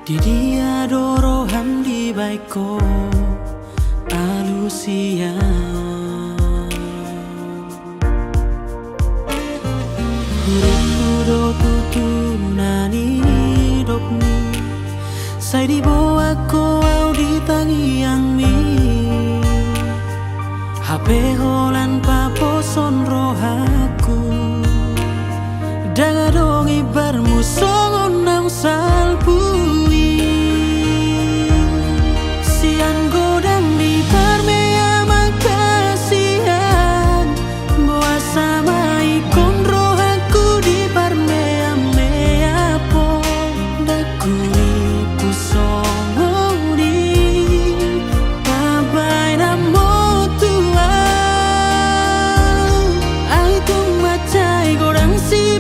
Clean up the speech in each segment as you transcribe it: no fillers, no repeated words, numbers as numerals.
Di dia dorohan di baiko alusia Huruf tutu nani dopni Sai di boa ko au di tangi yang mi HP holan papo son rohaku Daga dong ibarmu songon nang salpui Sian godang di parmea makasihan Boa sama ikon rohaku di parmea mea po Dakui pusongo di pabai namo tua Ai tung macai godang si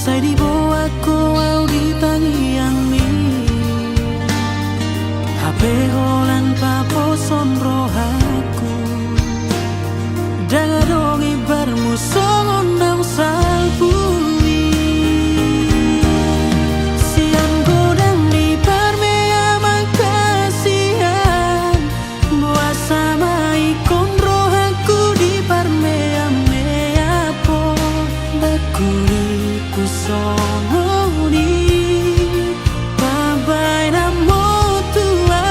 Sai di boa ko au di tangi yang mi HP holan papo son rohaku Daga dong ibarmu songon nang salpui Sian godang di parmea makasihan Boa sama ikon rohaku di parmea mea po Dakuri songo di pabai namo tua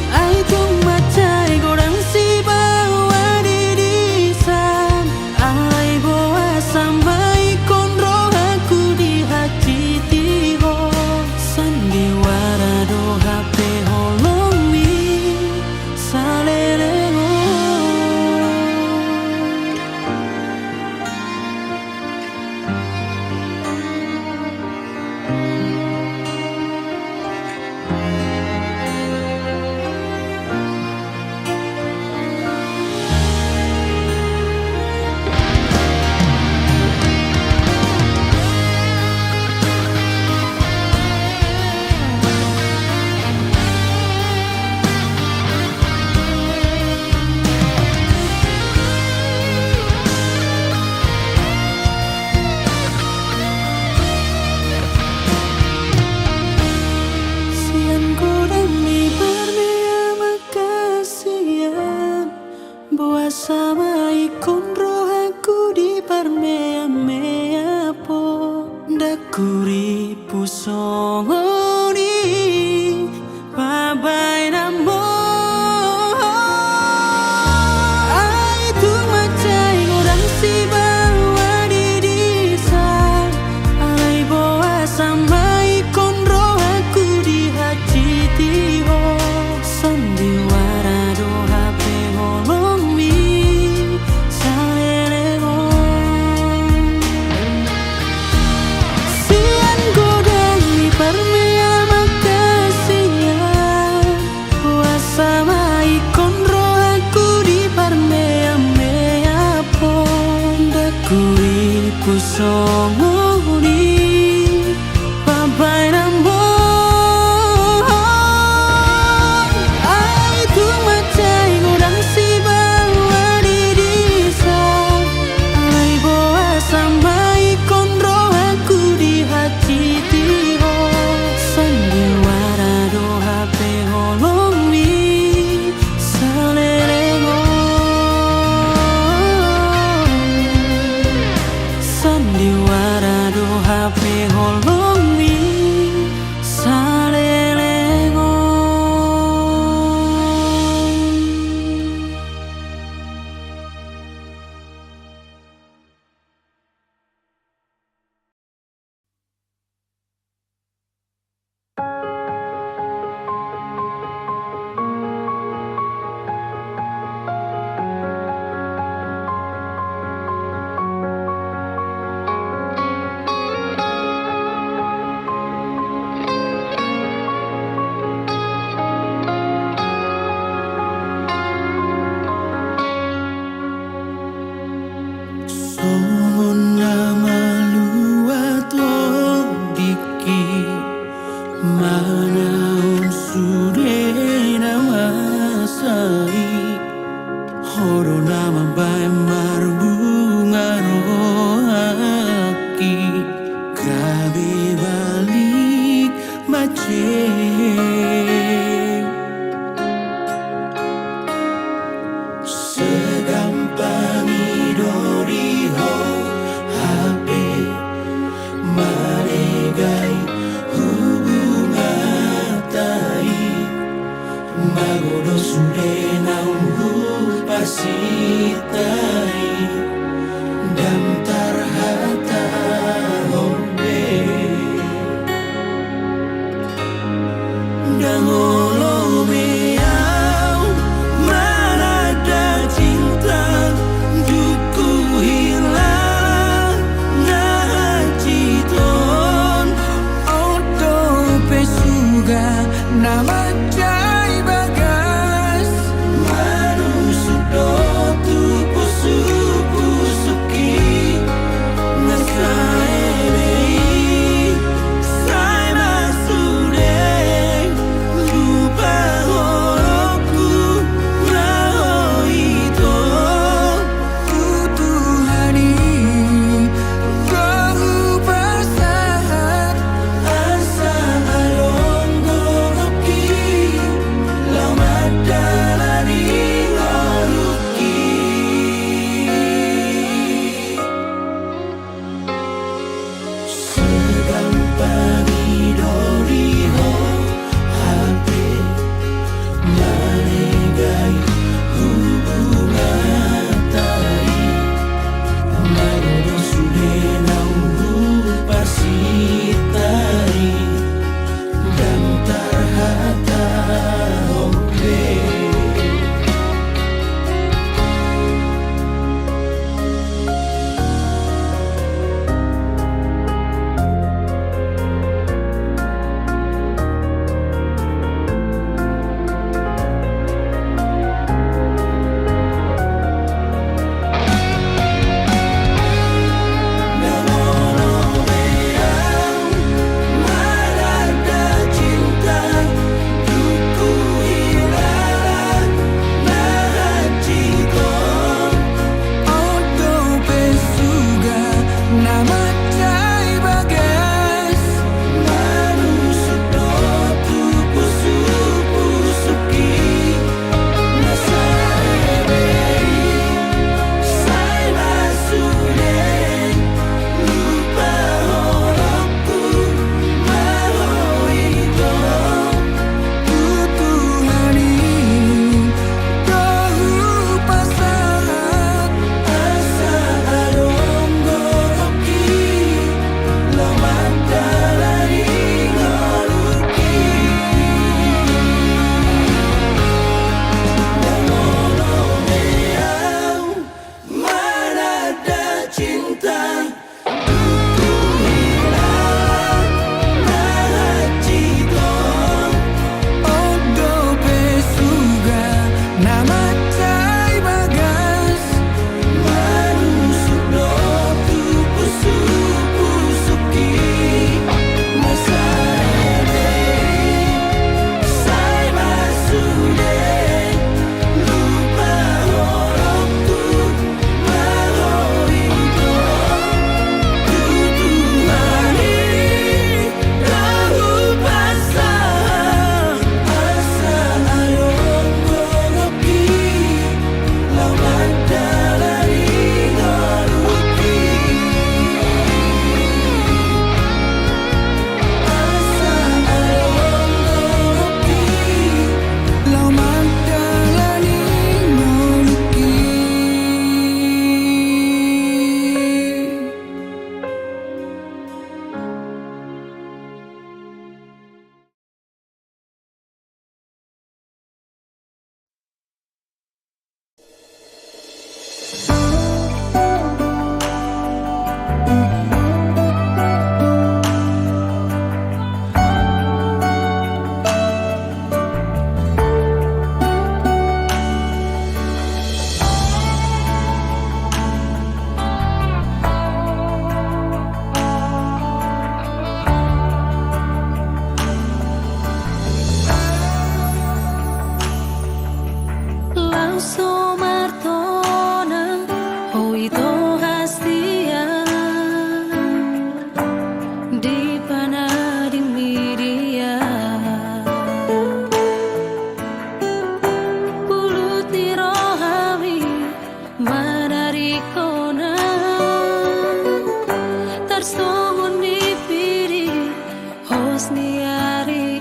Ai tung macai godang si bawa di disan Ai boa sama ikon rohaku di hati tiho Sandiwara do HP holong mi salelego Boa sama ikon rohaku di parmea mea po Dakuri pusongo di pabai namo Ai tu macai godang si bawa di disan Ai boa sama ikon rohaku di hati tiho Sandiwara do HP holong songo di pabai namo Ai tu macai godang si bawa di disan Ai boa sama ikon rohaku di hati tiho Sandiwara do HP holong mi salelego Sandiwara sai horo nama bae marbunga rohaki kabe balik mace segampang idori ho HP maregai hubungan tai magodo sude naungu pasitai damtar hata hombe dangolo meau mana ada cinta duku hilang ngaciton oto pesuga nama cai bagas manu sudo tupu supu Somartona Hoito hastia di pana di media Pulut di rohami manarikona Tarsomun di piri hosniari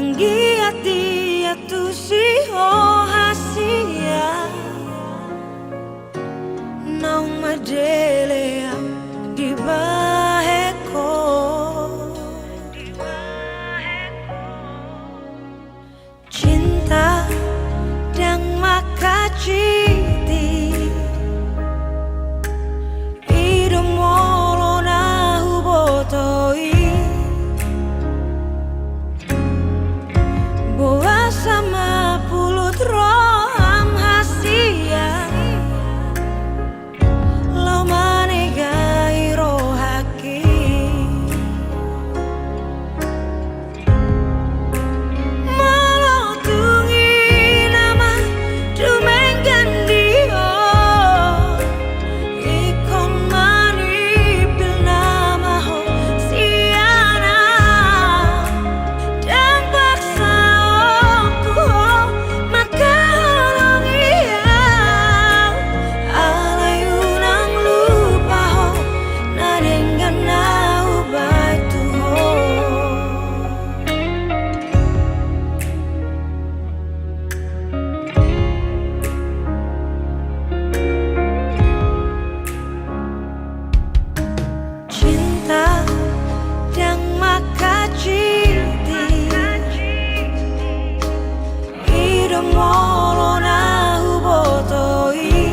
Nanggiati atu si hasia Naung madelea di baheko Cinta dan makaciti Idom molo na hubotoi Boa sama pulut roham hasia Lo manegai rohaki Molotungi nama dumenggan dio Ikon manipil nama ho siana Dan paksa molo na hubotoi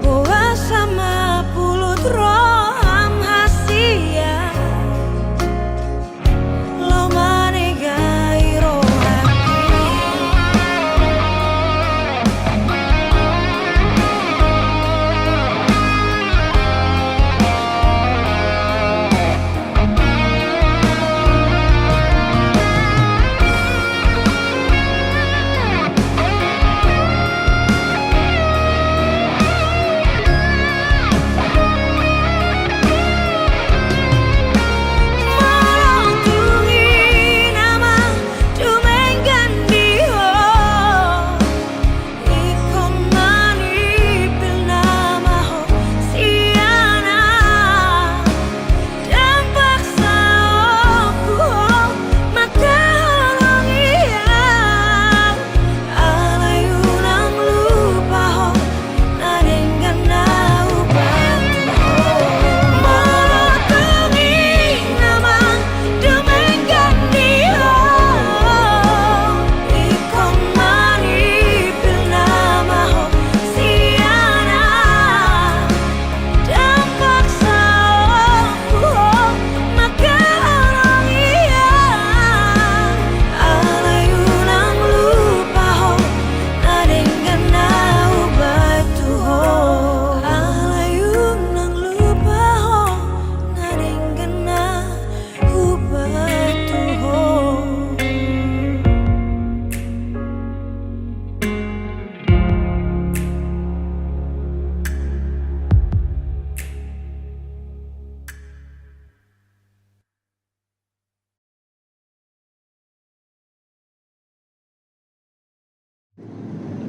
Boa sama pulut roham hasia Lo manegai rohaki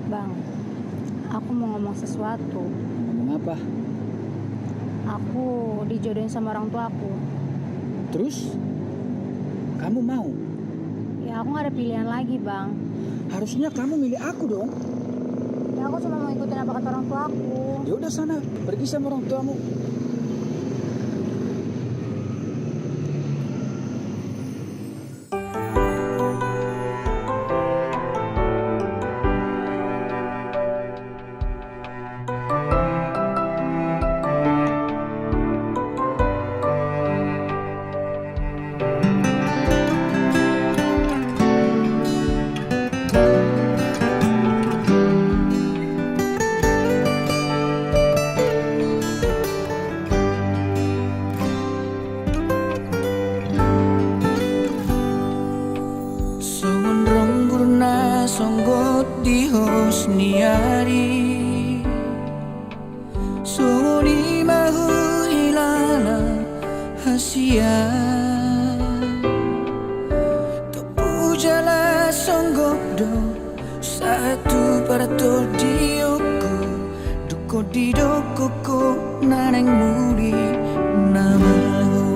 Bang, aku mau ngomong sesuatu. Ngomong apa? Aku dijodohin sama orang tua aku. Terus? Kamu mau? Ya aku gak ada pilihan lagi, Bang. Harusnya kamu milih aku dong. Ya aku cuma mau ikutin apa kata orang tua aku. Ya udah sana, pergi sama orang tuamu. songgot di hosniari suni mahu hilala hasia topu jala songgot do satu para to dioku duko di dokoko naneng muri namahu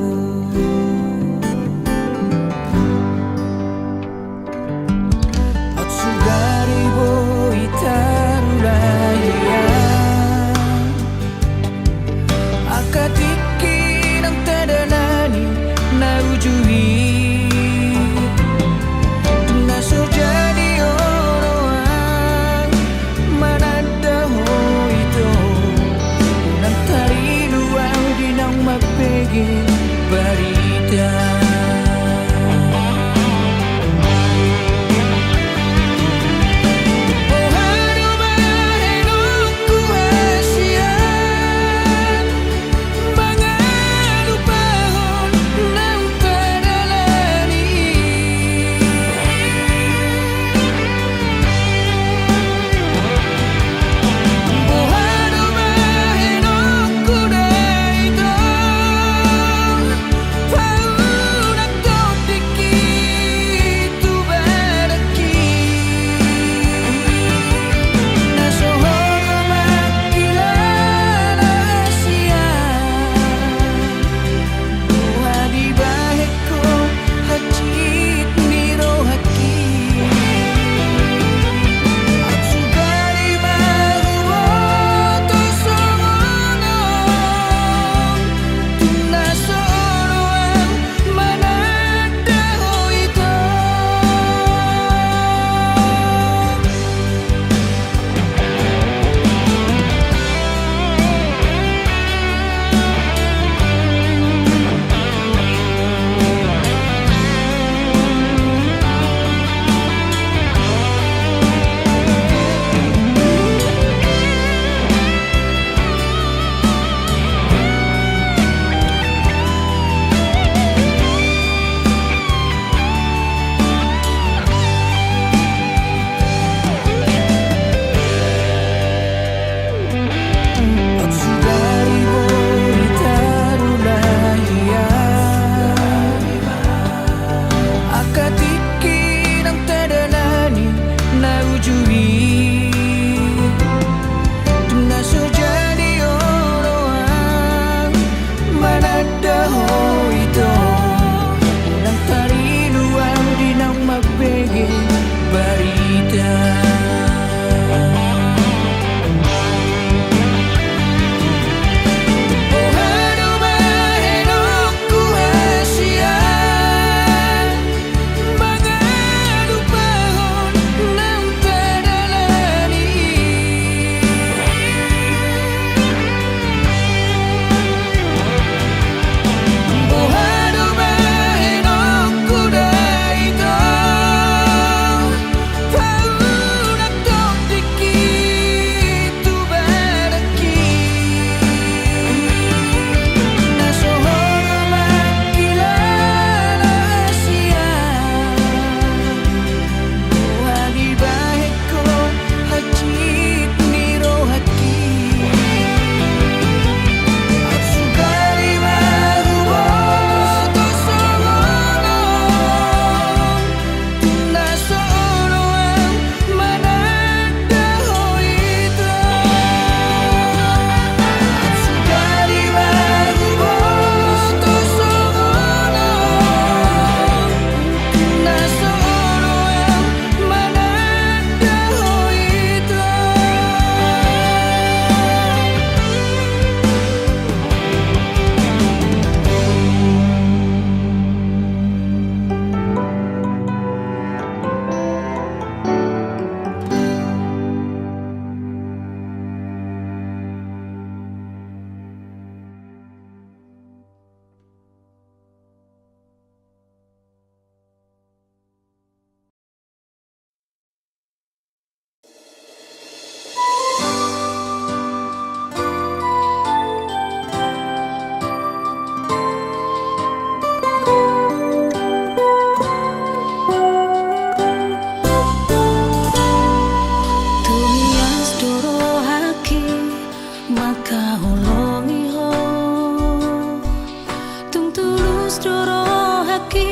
duro haki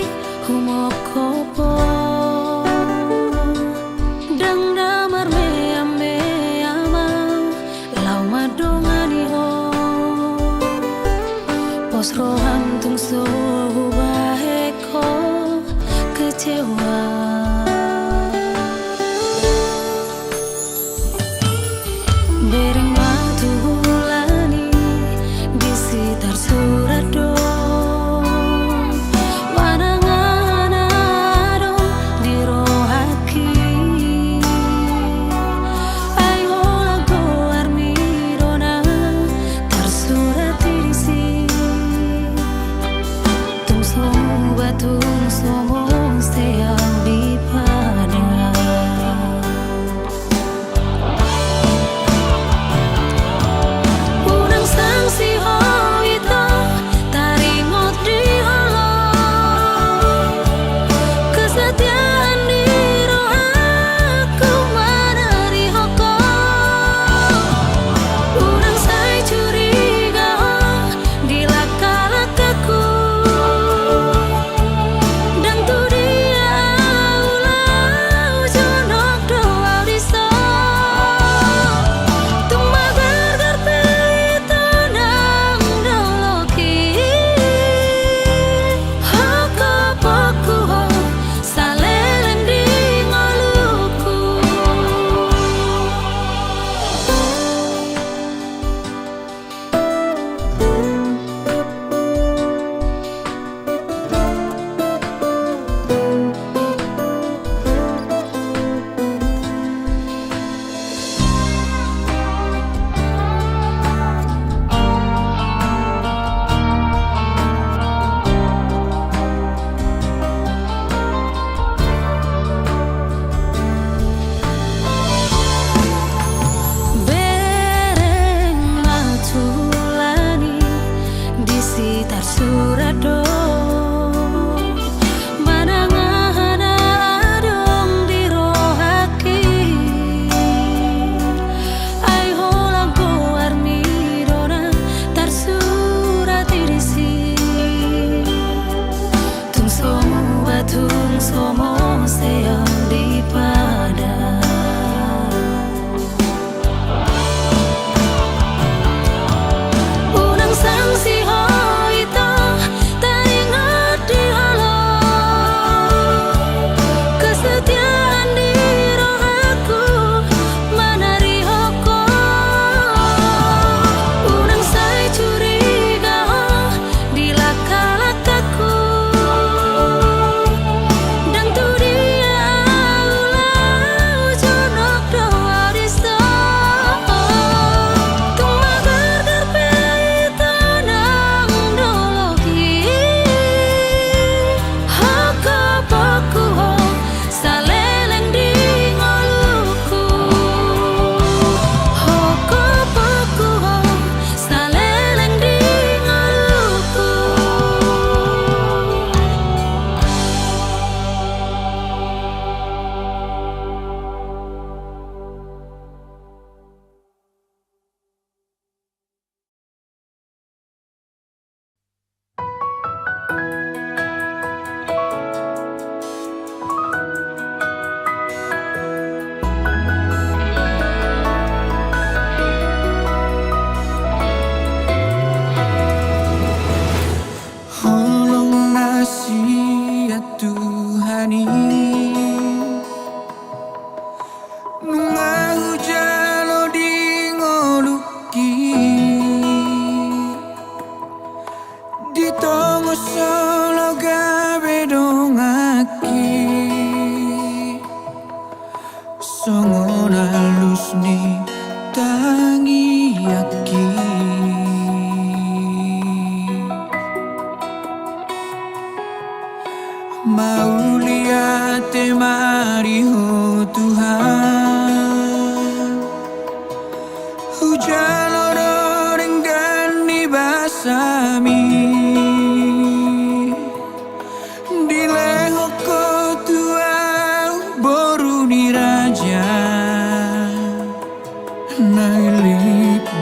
humokopo dang damar me ama lau madongani ho pos rohan tung so baheko kecewa bereng waktu hulani di sekitar Surado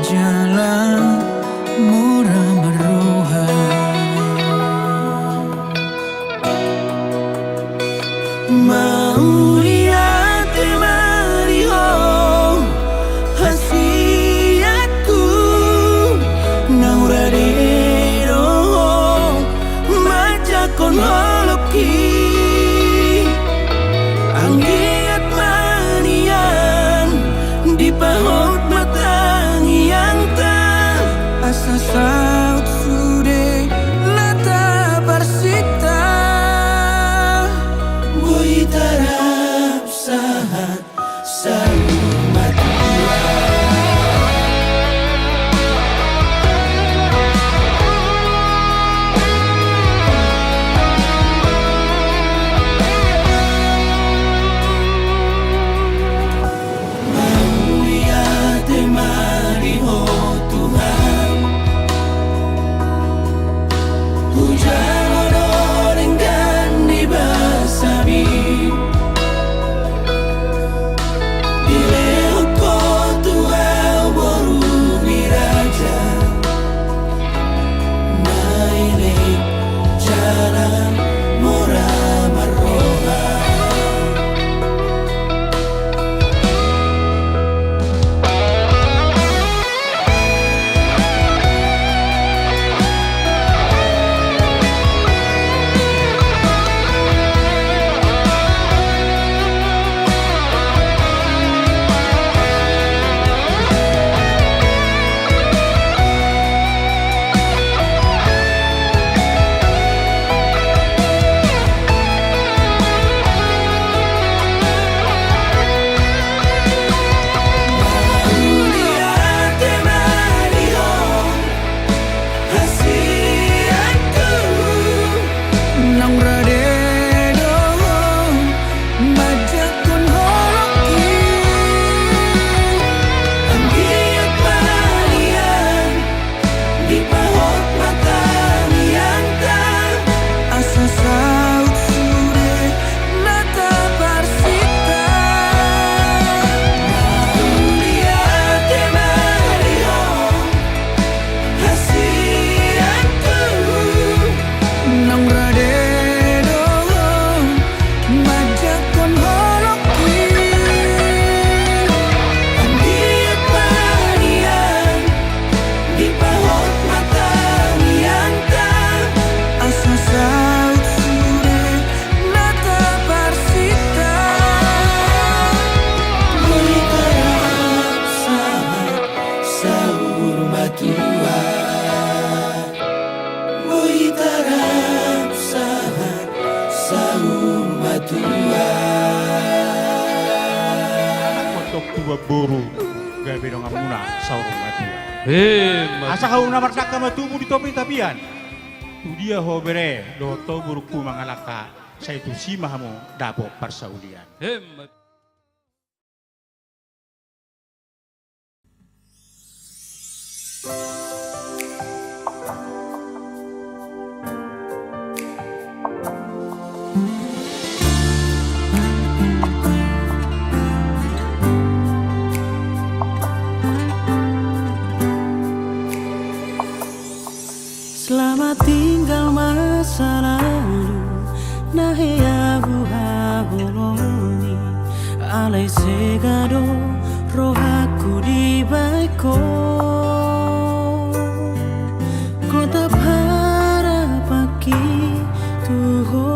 jalan murah meroha. Mau lihat mariho hasiatku nauradero majakon holoki anggiat manian di paut matang yang tak asa saut sude nata parsita bui tarap sahat salumat tua boru gabe dong amuna saurung matu. Asa kau namar sakka matumu di topi tapian. Tu dia ho bere do to buruku mangalaka saya tu si mahamu dabo parsaulian. Selamat tinggal masa lalu nahe aku haholoni alai segado rohaku di baiko kota para paki tuho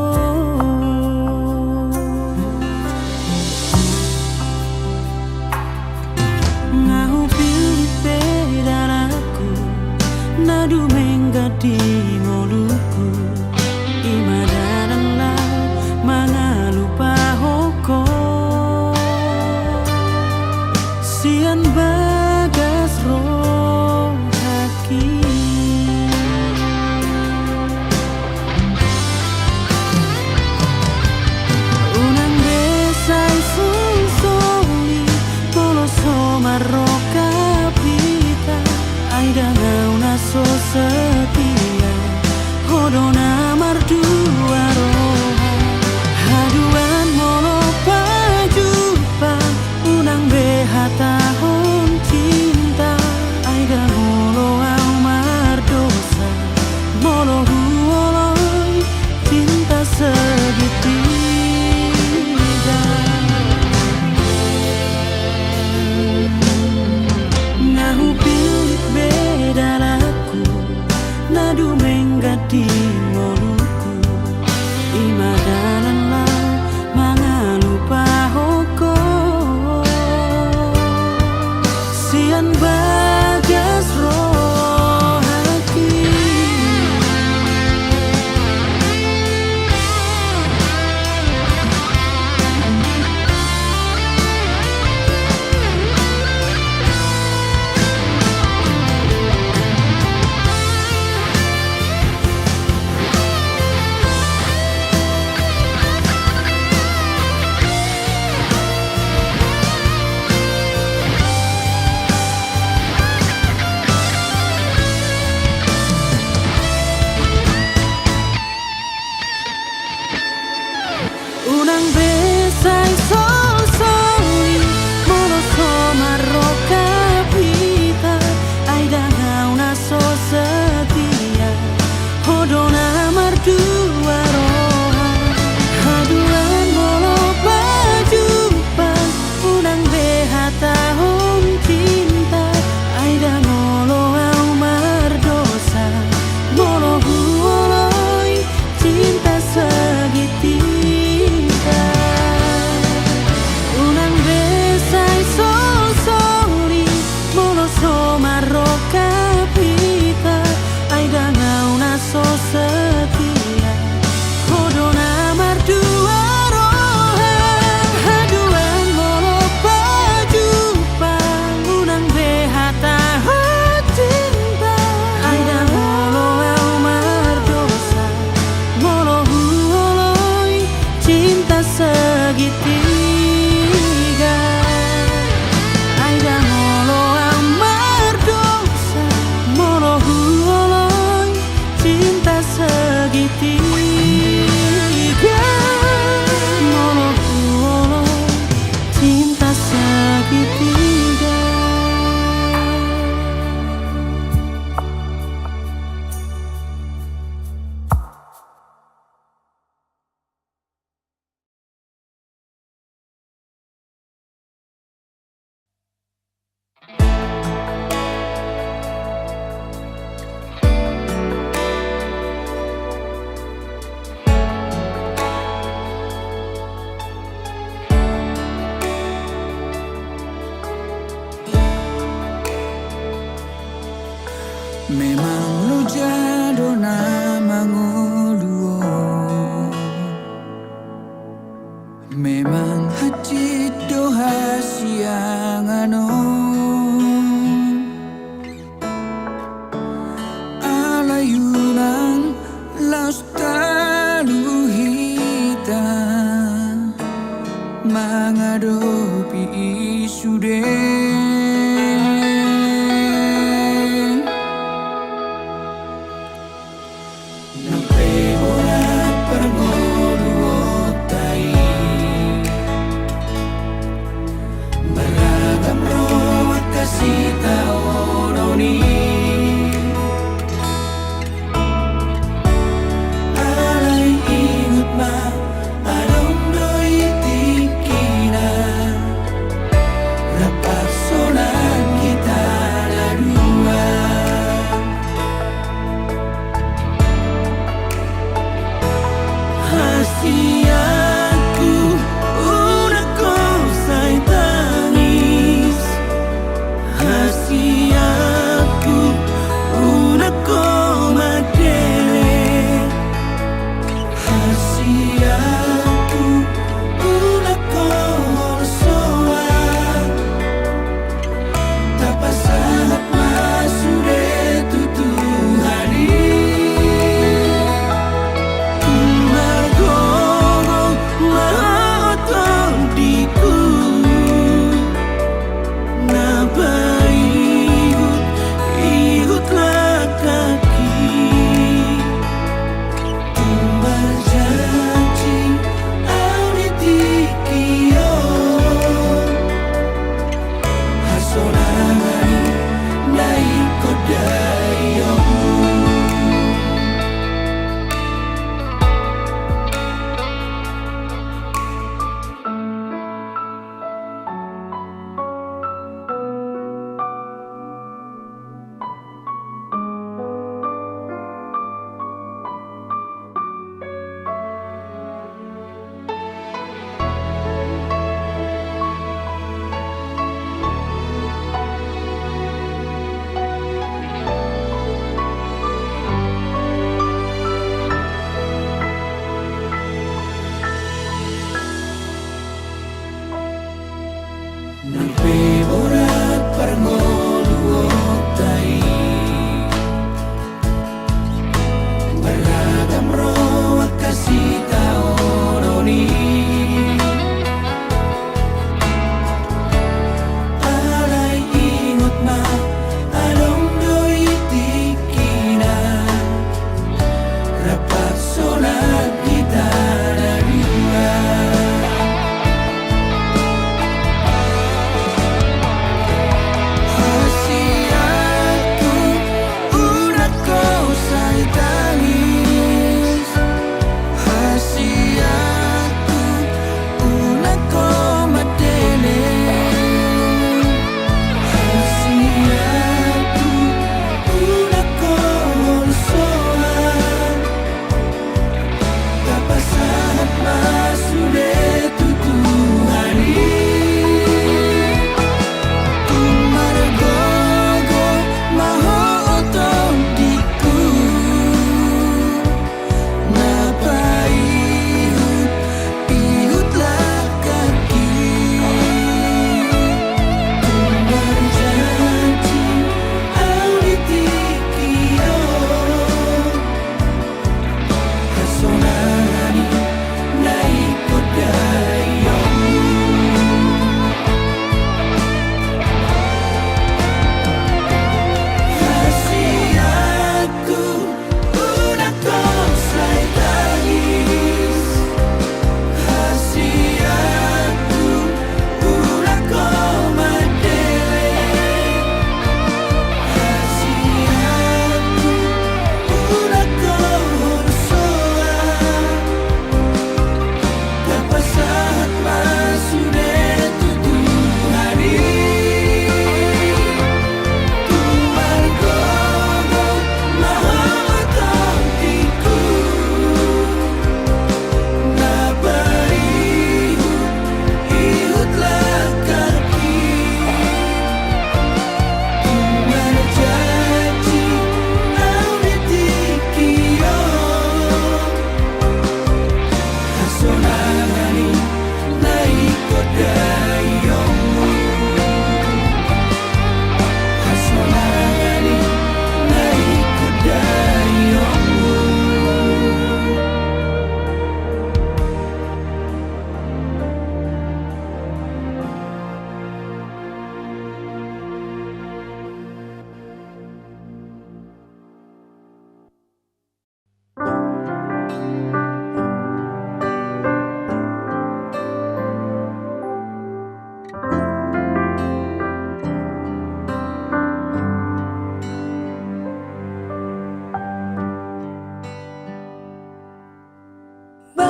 ngahu pilih pedaraku nadu di moluku imadanan mangalupa hoko sian bagas roh kaki unang desai sunsoli toloso marroka pita aida ngauna setia hodona mardua roha haduan molo pajupa unang behata hon cinta aida molo au mardosa molo huoloi cinta segiti segitiga. Aida ngolo amar dosa, moro huloi cinta segitiga. Moro huloi cinta segitiga. Memang lu jadona mangoluo, memang hati doha siang ano. Alayunang laus talu hitam menghadapi isu so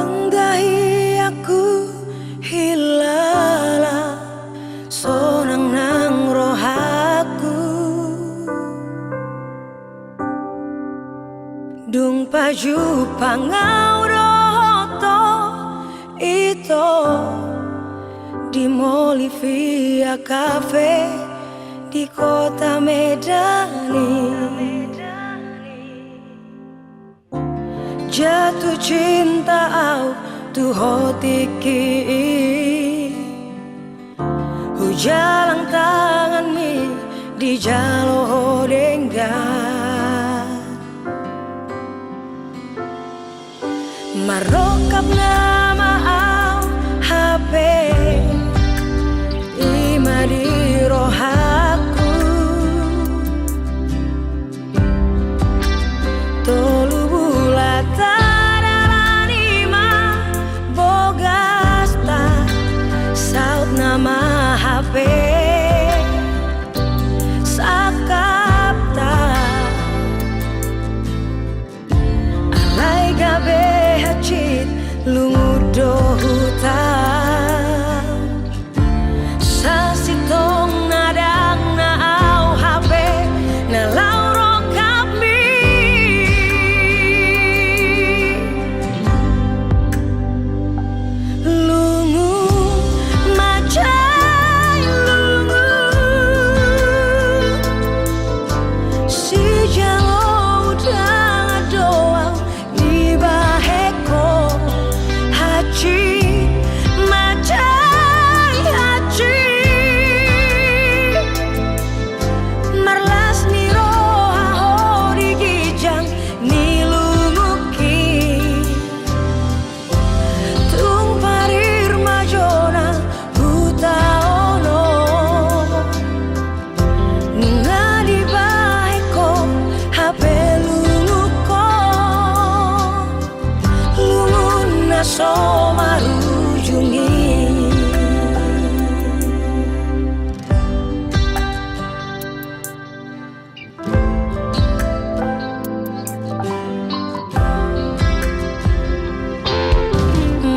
Menggahi aku hilala sonang nang rohaku dung paju pangau roto itu di Molivia Cafe di kota Medani. Jatuh cinta au tu hotiki hujalang tangan mi di jalo hodengga marokap nama au HP ima di rohaku tolu bulata daranima bogasta saut nama HP sakapta alai gabe hacit lungudo hutan sasitong nadang na au HP na lauro kami lungu macai lungu si jalo udang doang di baheko haji macai haji marlas ni roha hori gijang ni lunguki tung parir majona huta ono nga di baheko hape lunguko lungun na so marujungi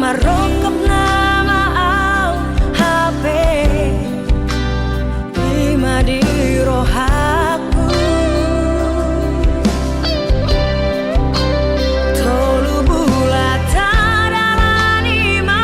marokap nama au HP ima di rohaku tolu bulata daranima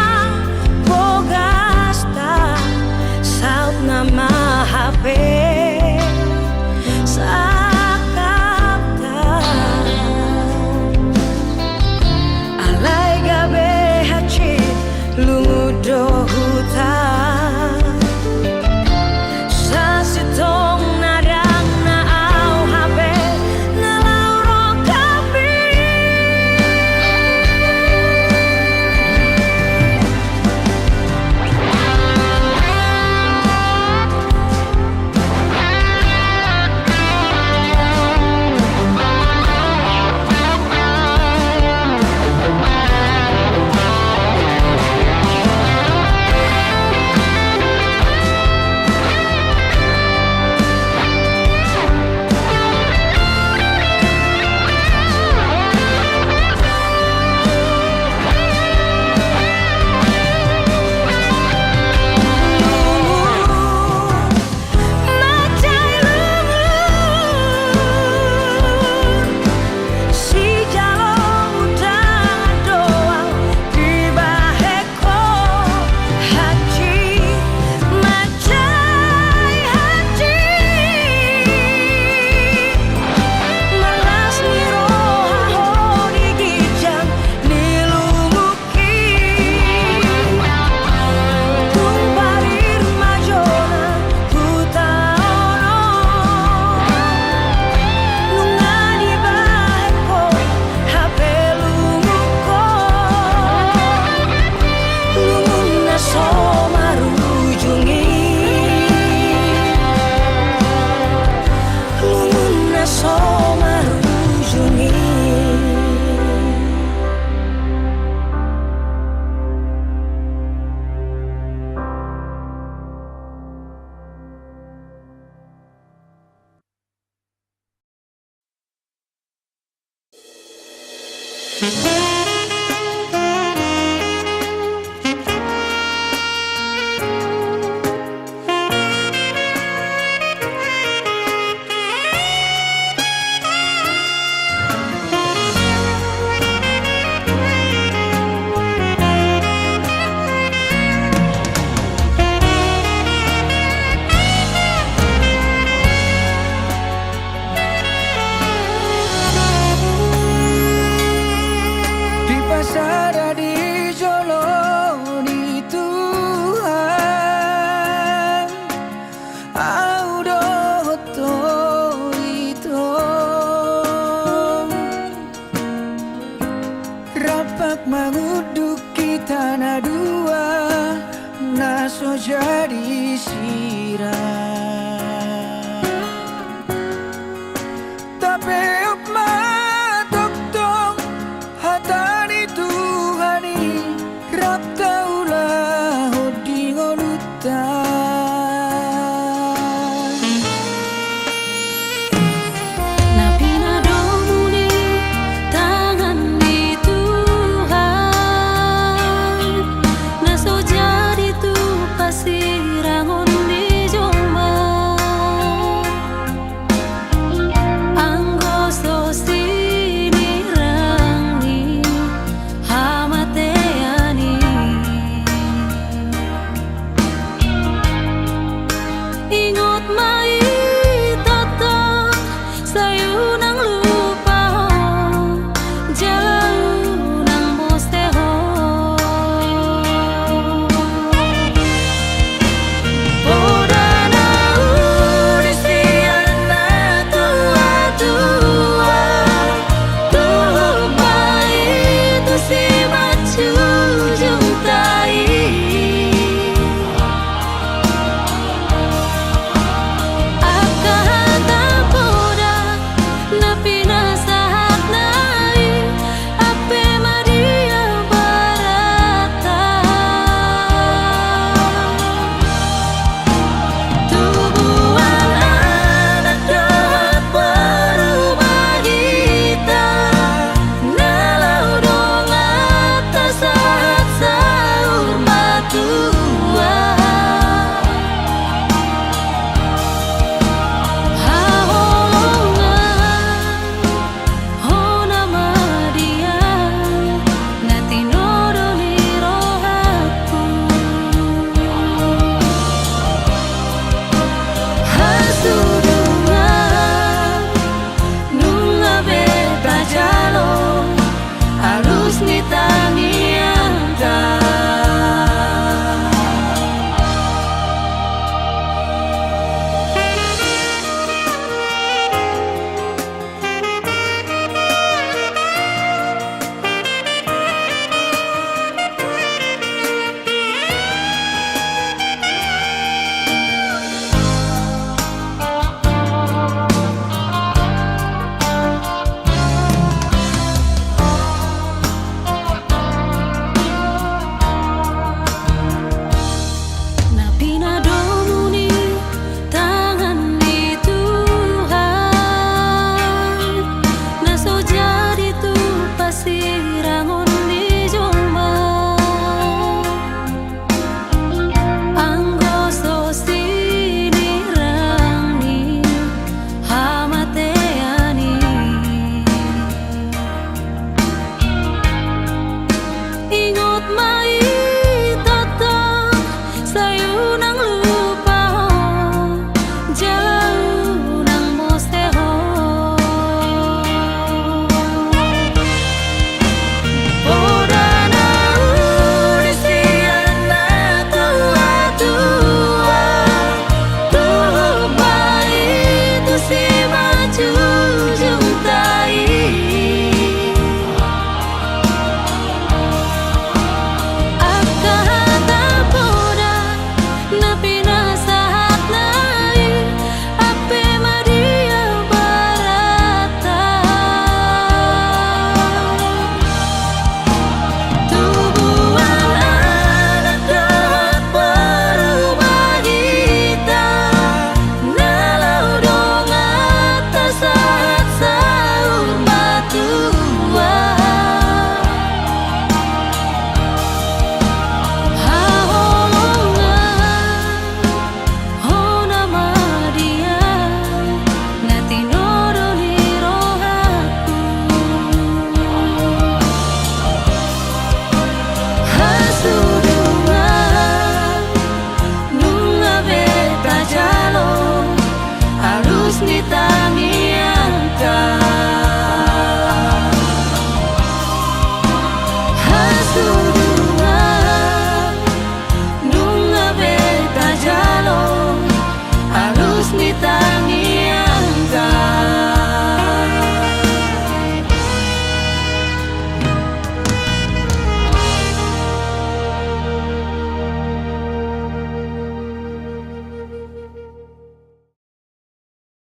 tanah dua naso jadi sirah. Tapi